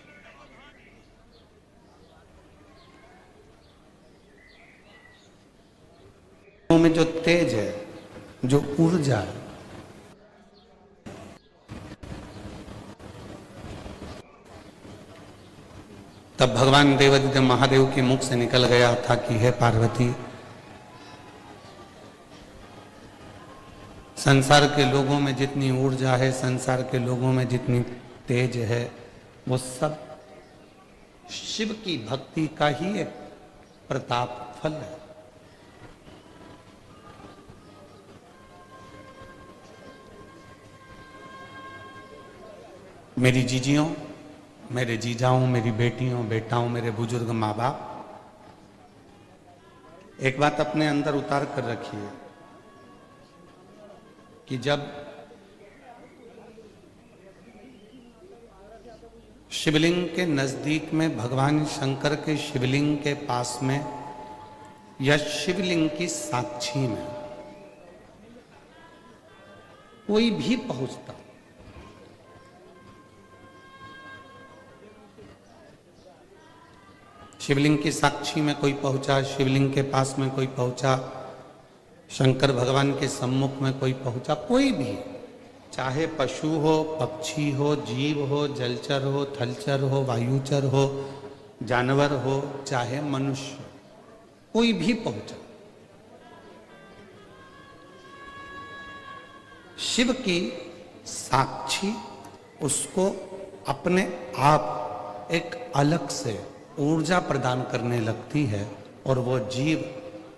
Speaker 1: में जो तेज है, जो ऊर्जा है, तब भगवान देवादिदेव महादेव के मुख से निकल गया था कि हे पार्वती, संसार के लोगों में जितनी ऊर्जा है, संसार के लोगों में जितनी तेज है, वो सब शिव की भक्ति का ही एक प्रताप फल है। मेरी जीजियों, मेरे जीजाओं, मेरी बेटियों, बेटाओं, मेरे बुजुर्ग माँ बाप, एक बात अपने अंदर उतार कर रखिए कि जब शिवलिंग के नजदीक में, भगवान शंकर के शिवलिंग के पास में या शिवलिंग की साक्षी में कोई भी पहुंचता, शिवलिंग की साक्षी में कोई पहुंचा, शिवलिंग के पास में कोई पहुंचा, शंकर भगवान के सम्मुख में कोई पहुंचा, कोई भी, चाहे पशु हो, पक्षी हो, जीव हो, जलचर हो, थलचर हो, वायुचर हो, जानवर हो, चाहे मनुष्य, कोई भी पहुंचा, शिव की साक्षी उसको अपने आप एक अलग से ऊर्जा प्रदान करने लगती है और वो जीव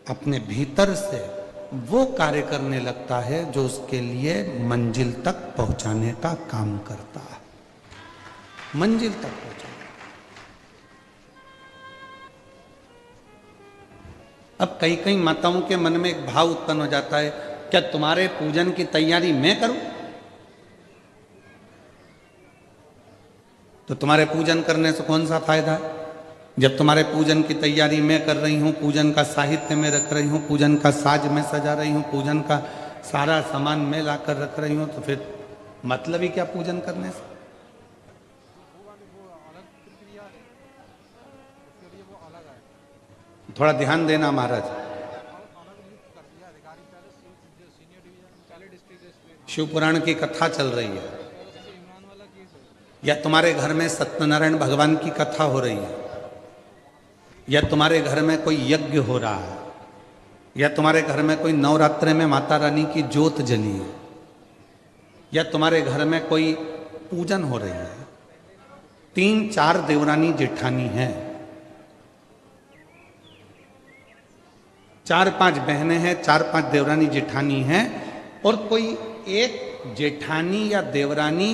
Speaker 1: अपने भीतर से वो कार्य करने लगता है जो उसके लिए मंजिल तक पहुंचाने का काम करता है, मंजिल तक पहुंचाने। अब कई कई माताओं के मन में एक भाव उत्पन्न हो जाता है, क्या तुम्हारे पूजन की तैयारी मैं करूं? तो तुम्हारे पूजन करने से कौन सा फायदा है? जब तुम्हारे पूजन की तैयारी मैं कर रही हूं, पूजन का साहित्य मैं रख रही हूं, पूजन का साज मैं सजा रही हूं, पूजन का सारा सामान मैं लाकर रख रही हूं, तो फिर मतलब ही क्या पूजन करने से? थोड़ा ध्यान देना महाराज। शिव पुराण की कथा चल रही है या तुम्हारे घर में सत्यनारायण भगवान की कथा हो रही है या तुम्हारे घर में कोई यज्ञ हो रहा है या तुम्हारे घर में कोई नवरात्रे में माता रानी की ज्योत जली है या तुम्हारे घर में कोई पूजन हो रही है, 3-4 देवरानी जेठानी हैं, 4-5 बहनें हैं, 4-5 देवरानी जेठानी हैं और कोई एक जेठानी या देवरानी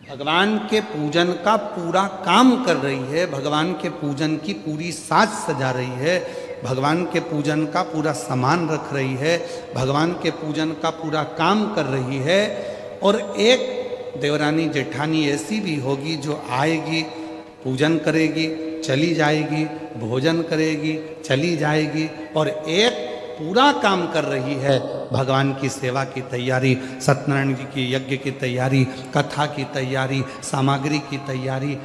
Speaker 1: भगवान के पूजन का पूरा काम कर रही है, भगवान के पूजन की पूरी साज सजा रही है, भगवान के पूजन का पूरा सामान रख रही है, भगवान के पूजन का पूरा काम कर रही है। और एक देवरानी जेठानी ऐसी भी होगी जो आएगी, पूजन करेगी, चली जाएगी, भोजन करेगी, चली जाएगी, और एक पूरा काम कर रही है, भगवान की सेवा की तैयारी, सत्यनारायण जी की यज्ञ की तैयारी, कथा की तैयारी, सामग्री की तैयारी।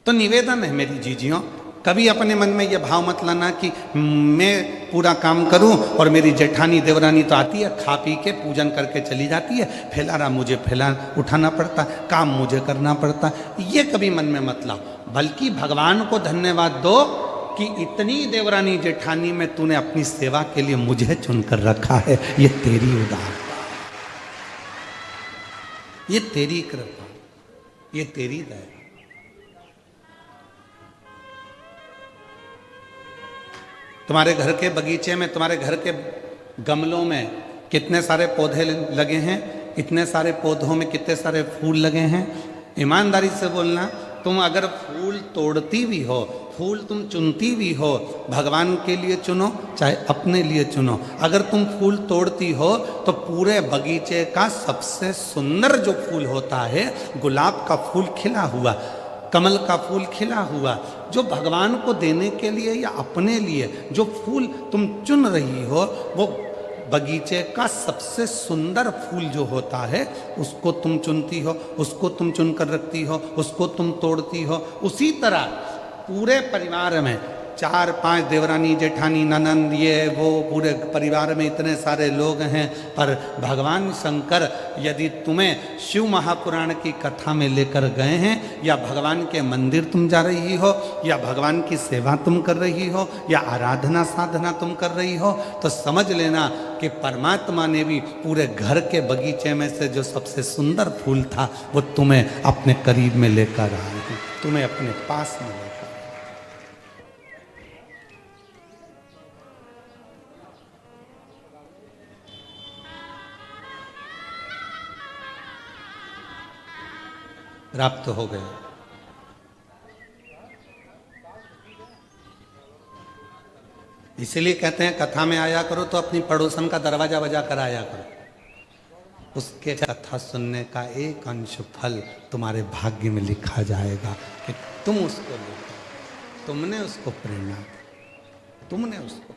Speaker 1: तो निवेदन है मेरी जीजियों, कभी अपने मन में यह भाव मत लाना कि मैं पूरा काम करूं और मेरी जेठानी देवरानी तो आती है, खा पी के पूजन करके चली जाती है, फैलारा मुझे फैला उठाना पड़ता, काम मुझे करना पड़ता, ये कभी मन में मत लाओ। बल्कि भगवान को धन्यवाद दो कि इतनी देवरानी जेठानी में तूने अपनी सेवा के लिए मुझे चुनकर रखा है, ये तेरी उदारता, ये तेरी कृपा, ये तेरी दया। तुम्हारे घर के बगीचे में, तुम्हारे घर के गमलों में कितने सारे पौधे लगे हैं, इतने सारे पौधों में कितने सारे फूल लगे हैं। ईमानदारी से बोलना, तुम अगर फूल तोड़ती भी हो, फूल तुम चुनती भी हो, भगवान के लिए चुनो चाहे अपने लिए चुनो, अगर तुम फूल तोड़ती हो तो पूरे बगीचे का सबसे सुंदर जो फूल होता है, गुलाब का फूल खिला हुआ, कमल का फूल खिला हुआ, जो भगवान को देने के लिए या अपने लिए जो फूल तुम चुन रही हो, वो बगीचे का सबसे सुंदर फूल जो होता है, उसको तुम चुनती हो, उसको तुम चुनकर रखती हो, उसको तुम तोड़ती हो। उसी तरह पूरे परिवार में 4-5 देवरानी जेठानी ननंद ये वो, पूरे परिवार में इतने सारे लोग हैं, पर भगवान शंकर यदि तुम्हें शिव महापुराण की कथा में लेकर गए हैं, या भगवान के मंदिर तुम जा रही हो, या भगवान की सेवा तुम कर रही हो, या आराधना साधना तुम कर रही हो, तो समझ लेना कि परमात्मा ने भी पूरे घर के बगीचे में से जो सबसे सुंदर फूल था, वो तुम्हें अपने करीब में लेकर आए हैं, तुम्हें अपने पास में लेकर। प्राप्त हो गए। इसीलिए कहते हैं कथा में आया करो तो अपनी पड़ोसन का दरवाजा बजा कर आया करो, उसके कथा सुनने का एक अंश फल तुम्हारे भाग्य में लिखा जाएगा कि तुम उसको देखो, तुमने उसको प्रेरणा दी, तुमने उसको।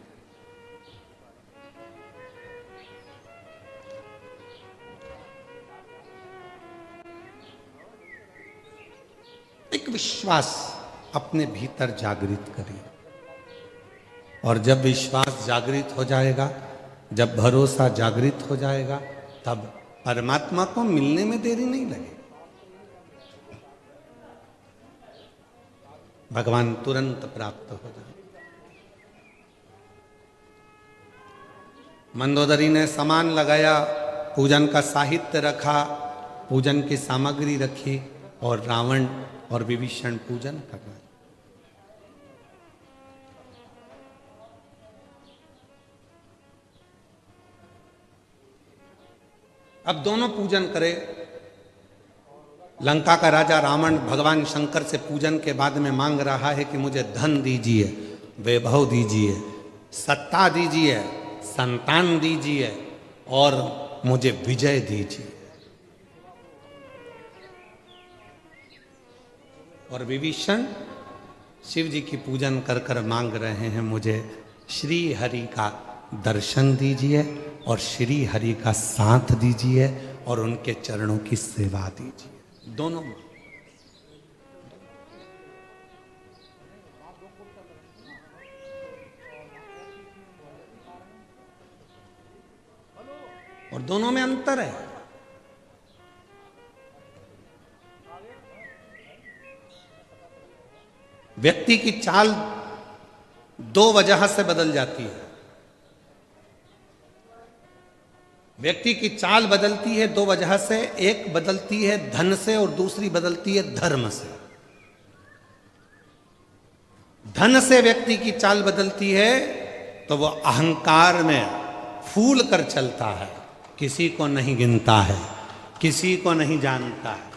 Speaker 1: एक विश्वास अपने भीतर जागृत करिए, और जब विश्वास जागृत हो जाएगा, जब भरोसा जागृत हो जाएगा, तब परमात्मा को मिलने में देरी नहीं लगेगी। भगवान तुरंत प्राप्त हो जाए। मंदोदरी ने सामान लगाया, पूजन का साहित्य रखा, पूजन की सामग्री रखी, और रावण और विभीषण पूजन कर रहे। अब दोनों पूजन करे। लंका का राजा रावण भगवान शंकर से पूजन के बाद में मांग रहा है कि मुझे धन दीजिए, वैभव दीजिए, सत्ता दीजिए, संतान दीजिए, और मुझे विजय दीजिए। और विभीषण शिव जी की पूजन कर कर मांग रहे हैं, मुझे श्री हरि का दर्शन दीजिए और श्री हरि का साथ दीजिए और उनके चरणों की सेवा दीजिए। दोनों और दोनों में अंतर है। व्यक्ति की चाल दो वजह से बदल जाती है। व्यक्ति की चाल बदलती है दो वजह से, एक बदलती है धन से और दूसरी बदलती है धर्म से। धन से व्यक्ति की चाल बदलती है तो वो अहंकार में फूल कर चलता है, किसी को नहीं गिनता है, किसी को नहीं जानता है।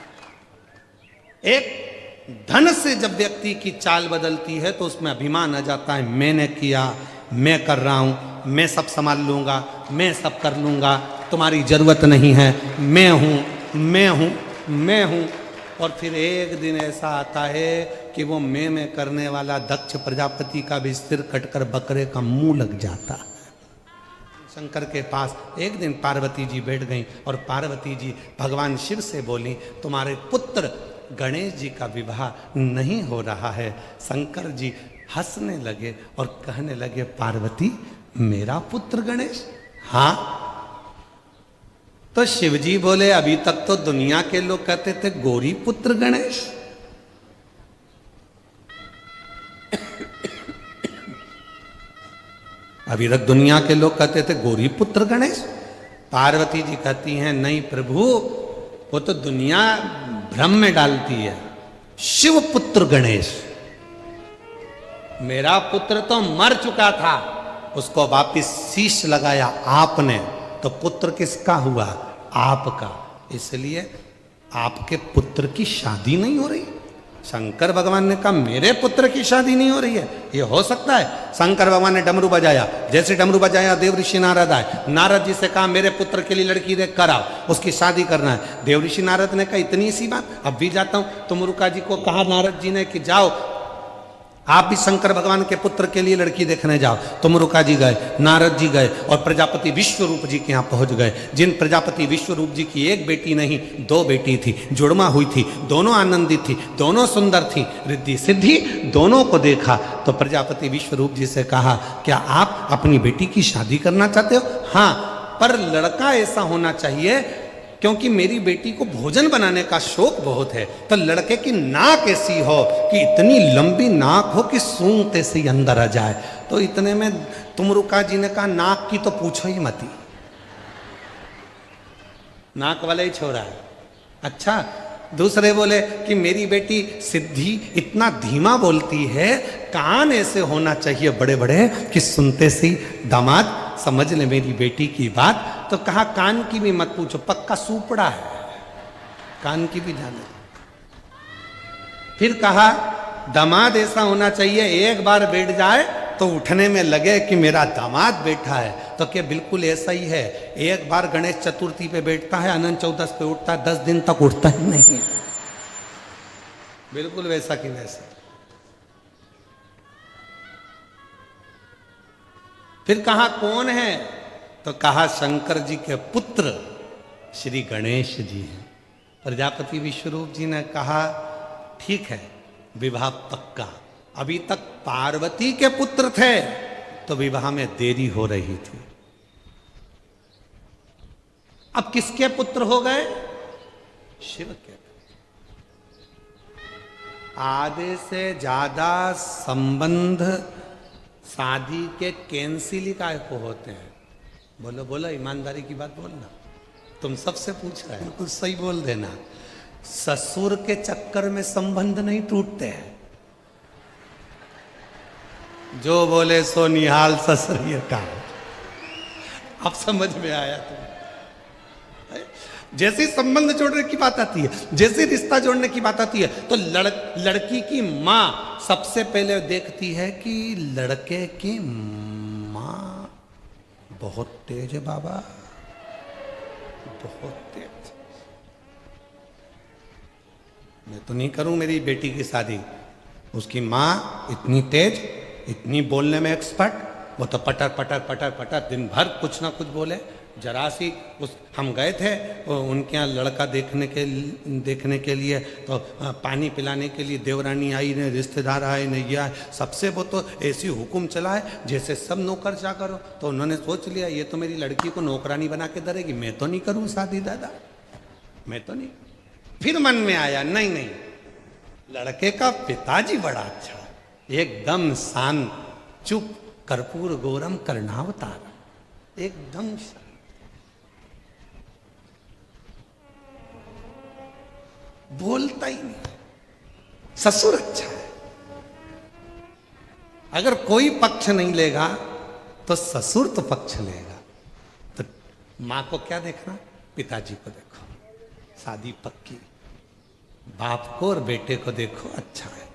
Speaker 1: एक धन से जब व्यक्ति की चाल बदलती है तो उसमें अभिमान आ जाता है, मैंने किया, मैं कर रहा हूं, मैं सब संभाल लूंगा, मैं सब कर लूंगा, तुम्हारी जरूरत नहीं है, मैं हूं, मैं हूं, मैं हूं। और फिर एक दिन ऐसा आता है कि वो मैं करने वाला दक्ष प्रजापति का भी सिर कटकर बकरे का मुंह लग जाता है। शंकर के पास एक दिन पार्वती जी बैठ गईं और पार्वती जी भगवान शिव से बोली, तुम्हारे पुत्र गणेश जी का विवाह नहीं हो रहा है। शंकर जी हंसने लगे और कहने लगे, पार्वती मेरा पुत्र गणेश? हाँ। तो शिव जी बोले, अभी तक तो दुनिया के लोग कहते थे गौरी पुत्र गणेश। अभी तक दुनिया के लोग कहते थे गौरी पुत्र गणेश। पार्वती जी कहती हैं, नहीं प्रभु, वो तो दुनिया भ्रम में डालती है। शिव पुत्र गणेश, मेरा पुत्र तो मर चुका था, उसको वापिस शीश लगाया आपने, तो पुत्र किसका हुआ? आपका। इसलिए आपके पुत्र की शादी नहीं हो रही। शंकर भगवान ने कहा मेरे पुत्र की शादी नहीं हो रही है, ये हो सकता है? शंकर भगवान ने डमरू बजाया, जैसे डमरू बजाया देव ऋषि नारद आए। नारद जी से कहा मेरे पुत्र के लिए लड़की देख कर आओ, उसकी शादी करना है। देव ऋषि नारद ने कहा इतनी सी बात, अब भी जाता हूं। तुमरुका जी को कहा नारद जी ने कि जाओ आप भी शंकर भगवान के पुत्र के लिए लड़की देखने जाओ। तुमरुका जी गए, नारद जी गए और प्रजापति विश्वरूप जी के यहाँ पहुंच गए। जिन प्रजापति विश्वरूप जी की एक बेटी नहीं दो बेटी थी, जुड़मा हुई थी, दोनों आनंदित थी, दोनों सुंदर थी, रिद्धि सिद्धि दोनों को देखा। तो प्रजापति विश्वरूप जी से कहा, क्या आप अपनी बेटी की शादी करना चाहते हो? हाँ, पर लड़का ऐसा होना चाहिए, क्योंकि मेरी बेटी को भोजन बनाने का शौक बहुत है। तो लड़के की नाक ऐसी हो कि इतनी लंबी नाक हो कि सूंघते से ही अंदर आ जाए। तो इतने में तुमरुका जी ने कहा नाक की तो पूछो ही मती, नाक वाला ही छोरा है। अच्छा, दूसरे बोले कि मेरी बेटी सिद्धि इतना धीमा बोलती है, कान ऐसे होना चाहिए बड़े बड़े कि सुनते से दामाद समझ ले मेरी बेटी की बात। तो कहा कान की भी मत पूछो, पक्का सुपड़ा है, कान की भी जाने। फिर कहा दामाद ऐसा होना चाहिए एक बार बैठ जाए तो उठने में लगे कि मेरा दामाद बैठा है। तो क्या बिल्कुल ऐसा ही है। एक बार गणेश चतुर्थी पे बैठता है, अनंत चौदस पे उठता है, 10 दिन तक उठता ही नहीं है। बिल्कुल वैसा कि वैसा। फिर कहा कौन है? तो कहा शंकर जी के पुत्र श्री गणेश जी हैं। प्रजापति विश्वरूप जी ने कहा ठीक है, विवाह पक्का। अभी तक पार्वती के पुत्र थे तो विवाह में देरी हो रही थी। अब किसके पुत्र हो गए? शिव के। आधे से ज्यादा संबंध शादी के कैंसिल काय को होते हैं। बोलो बोलो, ईमानदारी की बात बोलना। तुम सबसे पूछ रहे हो, बिल्कुल सही बोल देना। ससुर के चक्कर में संबंध नहीं टूटते हैं। जो बोले सो निहाल ससुरिया का। अब समझ में आया तुम? जैसे संबंध जोड़ने की बात आती है, जैसे रिश्ता जोड़ने की बात आती है, तो लड़की की मां सबसे पहले देखती है कि लड़के की मां बहुत तेज है बाबा, बहुत तेज। मैं तो नहीं करूं मेरी बेटी की शादी। उसकी मां इतनी तेज, इतनी बोलने में एक्सपर्ट, वो तो पटर पटर पटर पटर दिन भर कुछ ना कुछ बोले। जरा सी हम गए थे उनके यहाँ लड़का देखने के लिए, तो पानी पिलाने के लिए देवरानी आई ने, रिश्तेदार आए ने, यह सबसे वो तो ऐसी हुक्म चला है जैसे सब नौकर चाकर हो। तो उन्होंने सोच लिया ये तो मेरी लड़की को नौकरानी बना के धरेगी, मैं तो नहीं करूँ शादी दादा, मैं तो नहीं। फिर मन में आया नहीं नहीं, लड़के का पिताजी बड़ा अच्छा, एकदम शांत, चुप, कर्पूर गौरम कर्णावतार, एकदम शांत। बोलता ही नहीं। ससुर अच्छा है। अगर कोई पक्ष नहीं लेगा तो ससुर तो पक्ष लेगा। तो मां को क्या देखना? पिताजी को देखो, शादी पक्की। बाप को और बेटे को देखो, अच्छा है,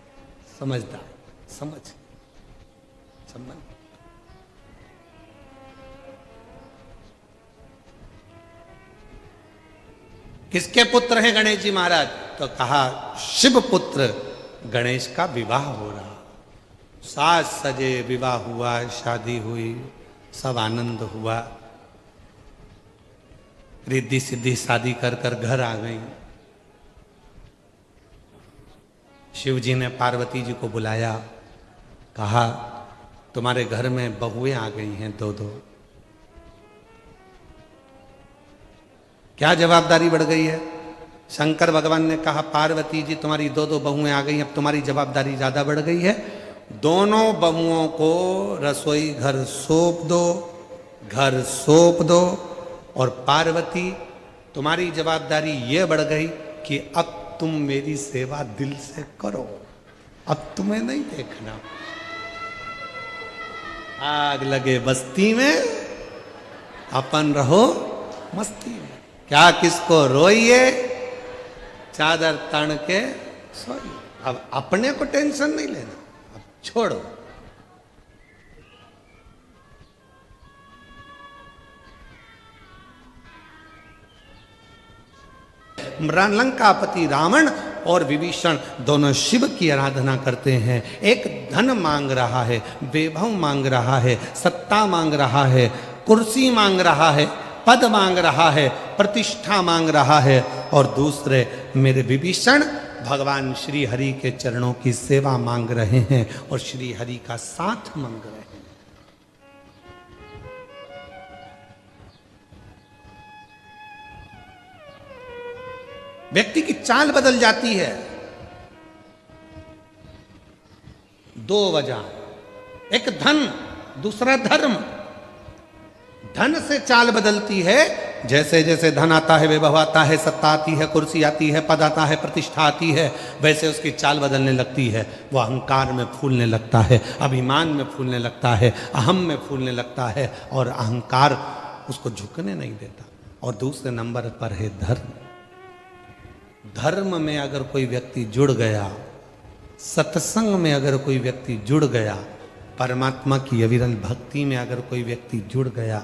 Speaker 1: समझदार, समझ संबंध। किसके पुत्र हैं गणेश जी महाराज? तो कहा शिव पुत्र गणेश का विवाह हो रहा। साज सजे, विवाह हुआ, शादी हुई, सब आनंद हुआ, रिद्धि सिद्धि शादी कर कर घर आ गई। शिव जी ने पार्वती जी को बुलाया, कहा तुम्हारे घर में बहुएं आ गई हैं दो दो। क्या जवाबदारी बढ़ गई है? शंकर भगवान ने कहा पार्वती जी तुम्हारी दो दो बहुएं आ गई, अब तुम्हारी जवाबदारी ज्यादा बढ़ गई है। दोनों बहुओं को रसोई घर सौंप दो, घर सौंप दो। और पार्वती तुम्हारी जवाबदारी ये बढ़ गई कि अब तुम मेरी सेवा दिल से करो, अब तुम्हें नहीं देखना। आग लगे बस्ती में, अपन रहो मस्ती में। क्या किसको रोइए, चादर तन के सोइए। अब अपने को टेंशन नहीं लेना, अब छोड़ो। लंकापति रावण और विभीषण दोनों शिव की आराधना करते हैं। एक धन मांग रहा है, वैभव मांग रहा है, सत्ता मांग रहा है, कुर्सी मांग रहा है, पद मांग रहा है, प्रतिष्ठा मांग रहा है। और दूसरे मेरे विभीषण भगवान श्री हरि के चरणों की सेवा मांग रहे हैं और श्री हरि का साथ मांग रहे हैं। व्यक्ति की चाल बदल जाती है। दो वजह, एक धन, दूसरा धर्म। धन से चाल बदलती है, जैसे जैसे धन आता है, वैभव आता है, सत्ता आती है, कुर्सी आती है, पद आता है, प्रतिष्ठा आती है, वैसे उसकी चाल बदलने लगती है। वो अहंकार में फूलने लगता है, अभिमान में फूलने लगता है, अहम में फूलने लगता है, और अहंकार उसको झुकने नहीं देता। और दूसरे नंबर पर है धर्म। धर्म में अगर कोई व्यक्ति जुड़ गया सत्संग में अगर कोई व्यक्ति जुड़ गया, परमात्मा की अविरल भक्ति में अगर कोई व्यक्ति जुड़ गया,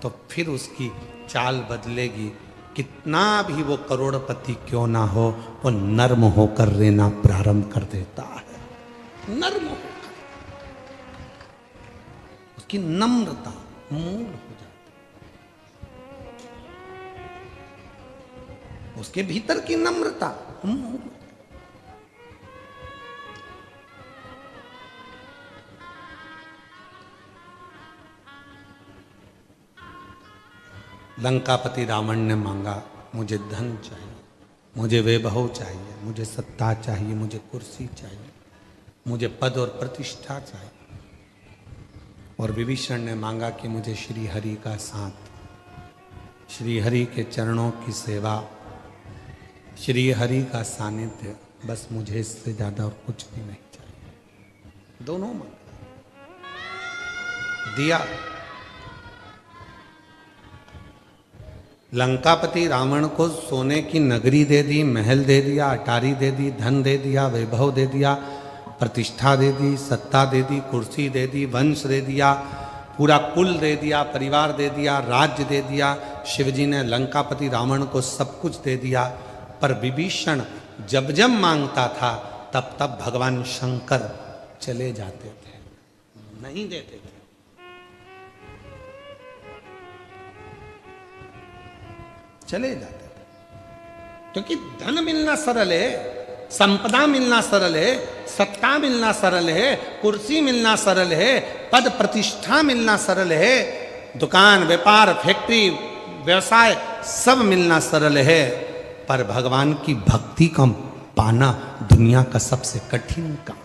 Speaker 1: तो फिर उसकी चाल बदलेगी। कितना भी वो करोड़पति क्यों ना हो, वो नर्म होकर रहना प्रारंभ कर देता है। नर्म होकर उसकी नम्रता मूल हो जाती, उसके भीतर की नम्रता मूल। लंकापति रावण ने मांगा, मुझे धन चाहिए, मुझे वैभव चाहिए, मुझे सत्ता चाहिए, मुझे कुर्सी चाहिए, मुझे पद और प्रतिष्ठा चाहिए। और विभीषण ने मांगा कि मुझे श्री हरि का साथ, श्री हरि के चरणों की सेवा, श्री हरि का सानिध्य, बस मुझे इससे ज्यादा और कुछ भी नहीं चाहिए। दोनों मांगा, दिया। लंकापति रावण को सोने की नगरी दे दी, महल दे दिया, अटारी दे दी, धन दे दिया, वैभव दे दिया, प्रतिष्ठा दे दी, सत्ता दे दी, कुर्सी दे दी, वंश दे दिया, पूरा कुल दे दिया, परिवार दे दिया, राज्य दे दिया। शिवजी ने लंकापति रावण को सब कुछ दे दिया। पर विभीषण जब जब मांगता था, तब तब भगवान शंकर चले जाते थे, नहीं देते थे। चले जाते थे, क्योंकि धन मिलना सरल है, संपदा मिलना सरल है, सत्ता मिलना सरल है, कुर्सी मिलना सरल है, पद प्रतिष्ठा मिलना सरल है, दुकान व्यापार फैक्ट्री व्यवसाय सब मिलना सरल है। पर भगवान की भक्ति का पाना दुनिया का सबसे कठिन काम।